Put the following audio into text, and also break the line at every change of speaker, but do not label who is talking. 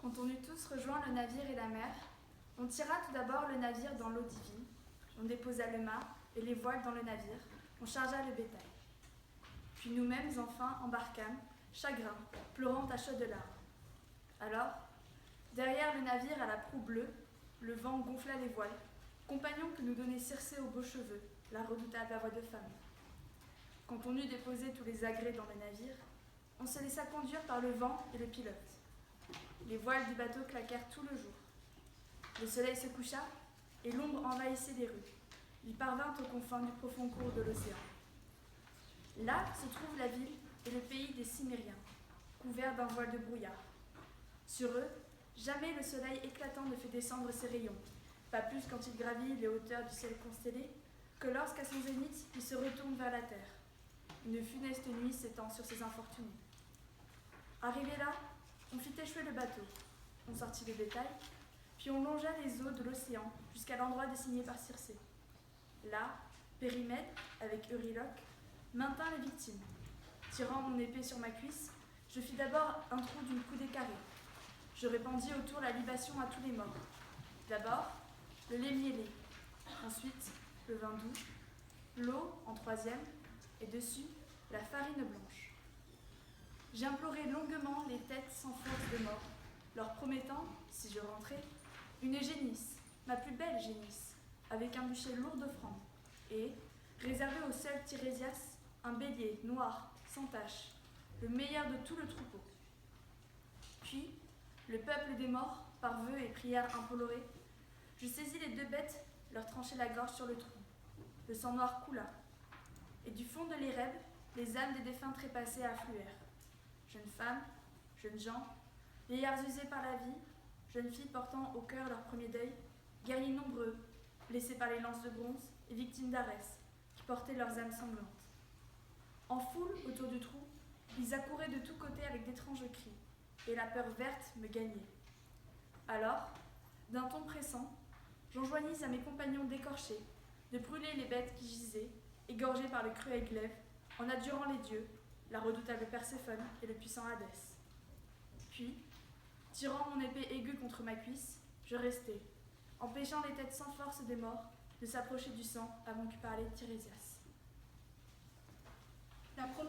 Quand on eut tous rejoint le navire et la mer, on tira tout d'abord le navire dans l'eau divine, on déposa le mât et les voiles dans le navire, on chargea le bétail. Puis nous-mêmes enfin embarquâmes, chagrins, pleurant à chaudes larmes. Alors, derrière le navire à la proue bleue, le vent gonfla les voiles, compagnon que nous donnait Circé aux beaux cheveux, la redoutable à voix de femme. Quand on eut déposé tous les agrès dans le navire, on se laissa conduire par le vent et le pilote. Les voiles du bateau claquèrent tout le jour. Le soleil se coucha et l'ombre envahissait les rues. Il parvint aux confins du profond cours de l'océan. Là se trouve la ville et le pays des Cimmériens, couverts d'un voile de brouillard. Sur eux, jamais le soleil éclatant ne fait descendre ses rayons, pas plus quand il gravit les hauteurs du ciel constellé, que lorsqu'à son zénith, il se retourne vers la terre. Une funeste nuit s'étend sur ces infortunés. Arrivé là, on fit échouer le bateau, on sortit le bétail, puis on longea les eaux de l'océan jusqu'à l'endroit désigné par Circé. Là, Périmède, avec Euryloque, maintint les victimes. Tirant mon épée sur ma cuisse, je fis d'abord un trou d'une coudée carrée. Je répandis autour la libation à tous les morts. D'abord, le lait mielé, ensuite le vin doux, l'eau en troisième, et dessus, la farine blanche. J'implorai longuement les têtes sans force de mort, leur promettant, si je rentrais, une génisse, ma plus belle génisse, avec un bûcher lourd d'offrandes, et, réservé au seul Tirésias, un bélier noir, sans tache, le meilleur de tout le troupeau. Puis, le peuple des morts, par vœux et prières implorées, je saisis les deux bêtes, leur tranchai la gorge sur le tronc. Le sang noir coula, et du fond de l'Érèbe, les âmes des défunts trépassés affluèrent. Jeunes femmes, jeunes gens, vieillards usés par la vie, jeunes filles portant au cœur leur premier deuil, guerriers nombreux, blessés par les lances de bronze et victimes d'Arès, qui portaient leurs âmes sanglantes. En foule, autour du trou, ils accouraient de tous côtés avec d'étranges cris, et la peur verte me gagnait. Alors, d'un ton pressant, j'enjoignis à mes compagnons d'écorcher, de brûler les bêtes qui gisaient, égorgées par le cruel glaive, en adjurant les dieux, la redoutable Perséphone et le puissant Hadès. Puis, tirant mon épée aiguë contre ma cuisse, je restai, empêchant les têtes sans force des morts de s'approcher du sang avant qu'eût parlé Tirésias.
La première